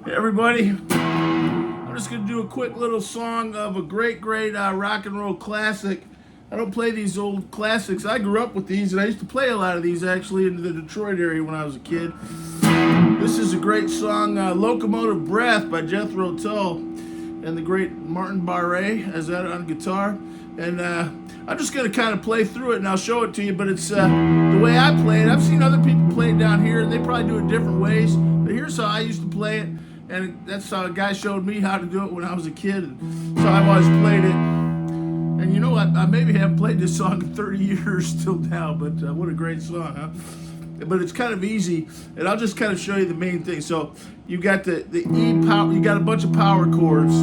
Hey everybody, I'm just going to do a quick little song of a great rock and roll classic. I don't play these old classics. I grew up with these, and I used to play a lot of these actually in the Detroit area when I was a kid. This is a great song, Locomotive Breath by Jethro Tull and the great Martin Barre has that on guitar. And I'm just going to kind of play through it, and I'll show it to you, but it's the way I play it. I've seen other people play it down here, and they probably do it different ways, but here's how I used to play it, and that's how a guy showed me how to do it when I was a kid, and so I've always played it. And you know what? I maybe haven't played this song in 30 years till now, but what a great song, huh? But it's kind of easy, and I'll just kind of show you the main thing. So you got the E power, you got a bunch of power chords.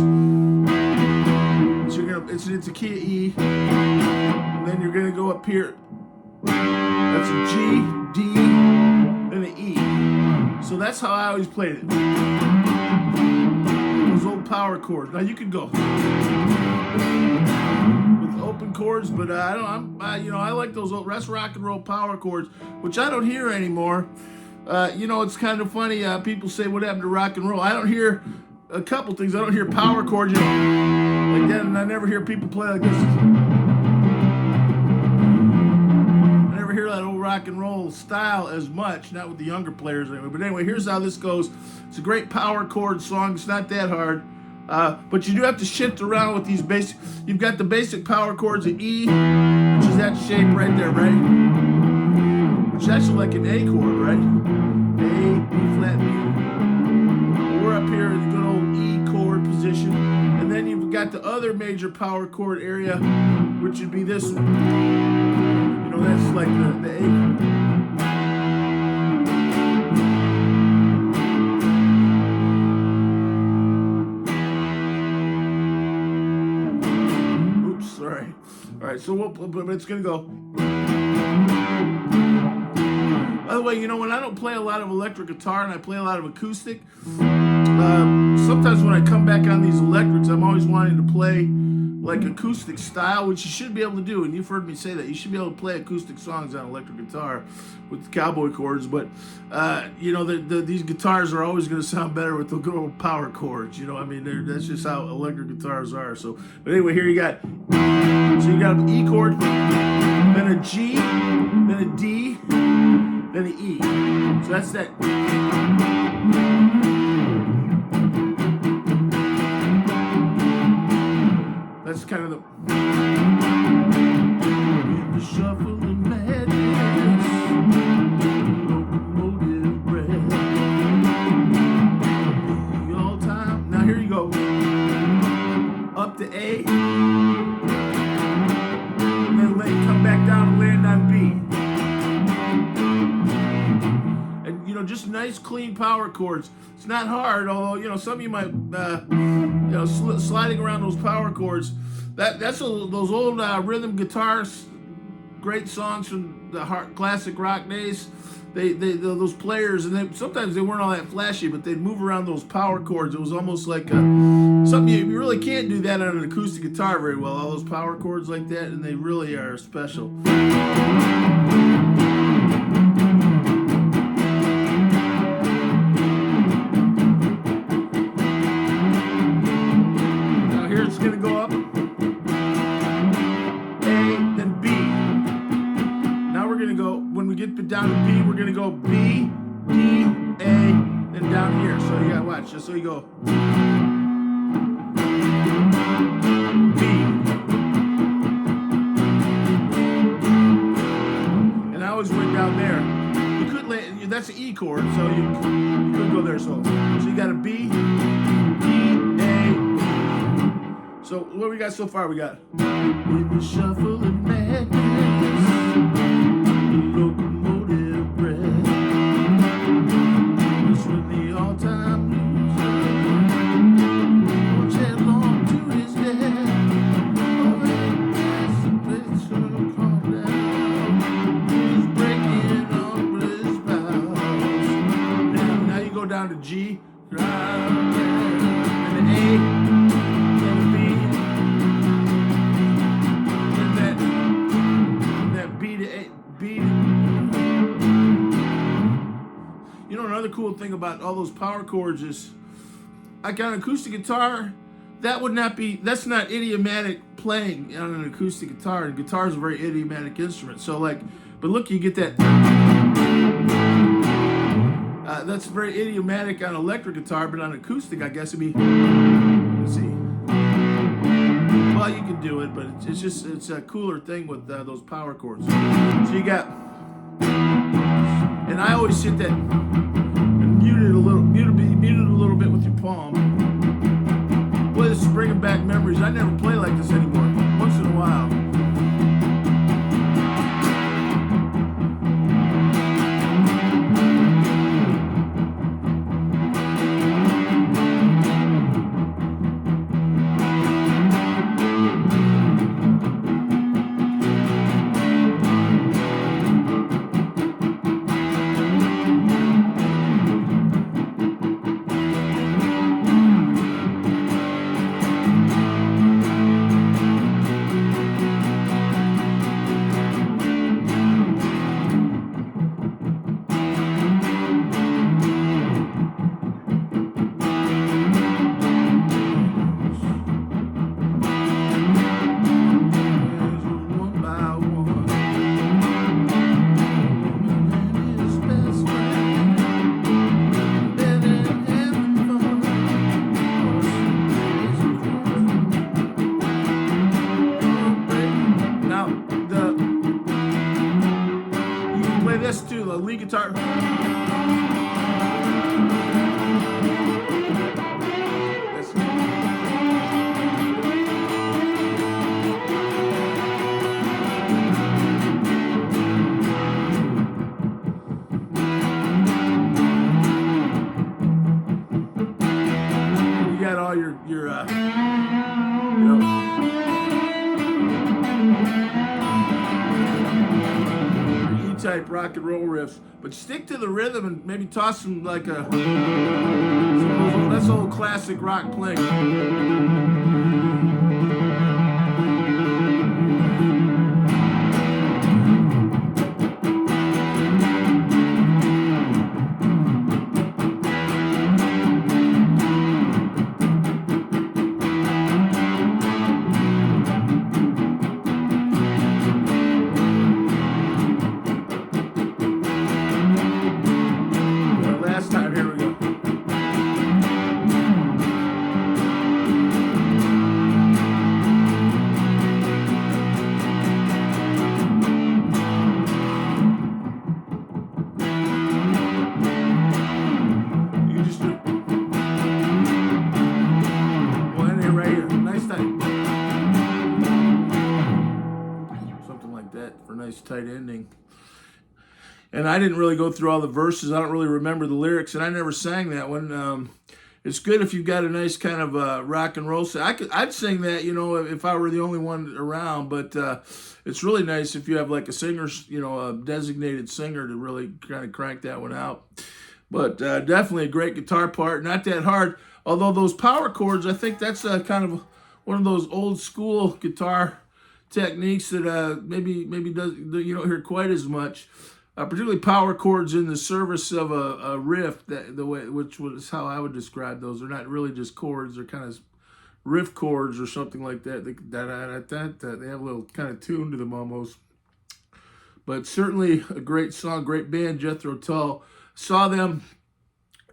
So you're gonna, it's a key of E, and then you're gonna go up here. That's a G, D, and an E. So that's how I always played it. Those old power chords. Now you can go with open chords, but I don't. I like those old rest rock and roll power chords, which I don't hear anymore. It's kind of funny. People say, "What happened to rock and roll?" I don't hear a couple things. I don't hear power chords like that, and I never hear people play like this. I never hear that old rock and roll style as much, not with the younger players anyway. But anyway, here's how this goes. It's a great power chord song. It's not that hard. But you do have to shift around with these basic. You've got the basic power chords of E, which is that shape right there, right? Which is actually like an A chord, right? A, B flat, B. We're up here in the good old E chord position. And then you've got the other major power chord area, which would be this one. That's like the A. All right, so but it's gonna go. By the way, when I don't play a lot of electric guitar and I play a lot of acoustic, sometimes when I come back on these electrics, I'm always wanting to play like acoustic style, which you should be able to do, and you've heard me say that. You should be able to play acoustic songs on electric guitar with cowboy chords, but these guitars are always going to sound better with the good old power chords. That's just how electric guitars are. So, but anyway, here you got an E chord, then a G, then a D, then an E. So that's that. That's kind of the shuffle of madness, locomotive breath, the all time. Now here you go, up to A, and then come back down and land on B. And just nice clean power chords. It's not hard, although some of you might sliding around those power chords. That's those old rhythm guitars, great songs from the classic rock days. Those players, and sometimes they weren't all that flashy, but they'd move around those power chords. It was almost like something you really can't do that on an acoustic guitar very well. All those power chords like that, and they really are special. It's going to go up, A, then B. Now we're going to go, when we get down to B, we're going to go B, D, A, then down here. So you got to watch, just so you go. B. And I always went down there. You could land, that's an E chord, so you could go there. So you got a B, so what we got so far? We got in the shuffle of madness, the locomotive breath. It's when the all-time loser walks headlong to his death. Oh, that's the place to calm down. He's breaking all his vows. Now you go down to G, and then A. Another cool thing about all those power chords is like on an acoustic guitar, that would not be, that's not idiomatic playing on an acoustic guitar. And guitar is a very idiomatic instrument. So like, but look, you get that, that's very idiomatic on electric guitar, but on acoustic, I guess it'd be, let's see. Well, you can do it, but it's just, it's a cooler thing with those power chords. So you got, and I always hit that, and mute it a little bit with your palm. Boy, this is bringing back memories. I never play like this anymore. Once in a while. This too, the lead guitar. You got all your type rock and roll riffs, but stick to the rhythm and maybe toss some like that's old classic rock playing. For a nice tight ending. And I didn't really go through all the verses. I don't really remember the lyrics, and I never sang that one. It's good if you've got a nice kind of rock and roll. I'd sing that, you know, if I were the only one around. But it's really nice if you have like a singer, you know, a designated singer to really kind of crank that one out. But definitely a great guitar part. Not that hard. Although those power chords, I think that's kind of one of those old school guitar techniques that maybe does, you don't hear quite as much, particularly power chords in the service of a riff. Which was how I would describe those. They're not really just chords; they're kind of riff chords or something like that. They have a little kind of tune to them almost. But certainly a great song, great band, Jethro Tull. Saw them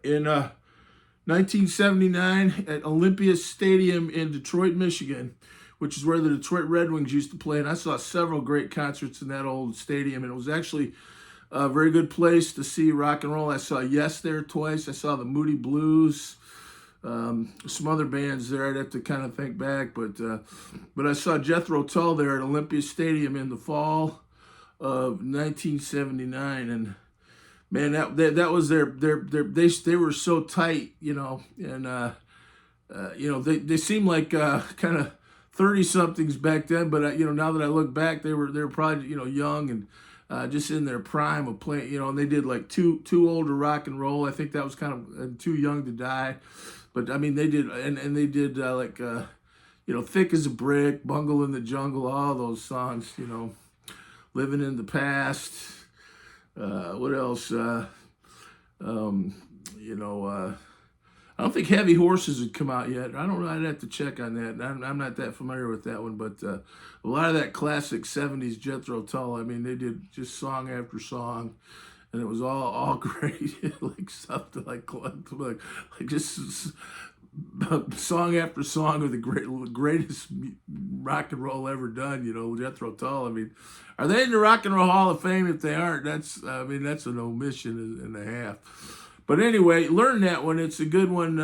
in 1979 at Olympia Stadium in Detroit, Michigan, which is where the Detroit Red Wings used to play. And I saw several great concerts in that old stadium. And it was actually a very good place to see rock and roll. I saw Yes there twice. I saw the Moody Blues, some other bands there. I'd have to kind of think back. But I saw Jethro Tull there at Olympia Stadium in the fall of 1979. And man, that was they were so tight, you know. And, you know, they seemed like kind of 30-somethings back then, but you know, now that I look back, they were probably, you know, young and just in their prime of playing, you know. And they did like too old to rock and roll. I think that was kind of Too Young to Die, but I mean they did, and they did like you know, Thick as a Brick, Bungle in the Jungle, all those songs, you know, Living in the Past. What else? You know, I don't think Heavy Horses had come out yet. I don't know. I'd have to check on that. I'm not that familiar with that one, but a lot of that classic '70s Jethro Tull. I mean, they did just song after song, and it was all great. Like something like just song after song of the greatest rock and roll ever done. You know, Jethro Tull. I mean, are they in the Rock and Roll Hall of Fame? If they aren't, that's an omission and a half. But anyway, learn that one. It's a good one.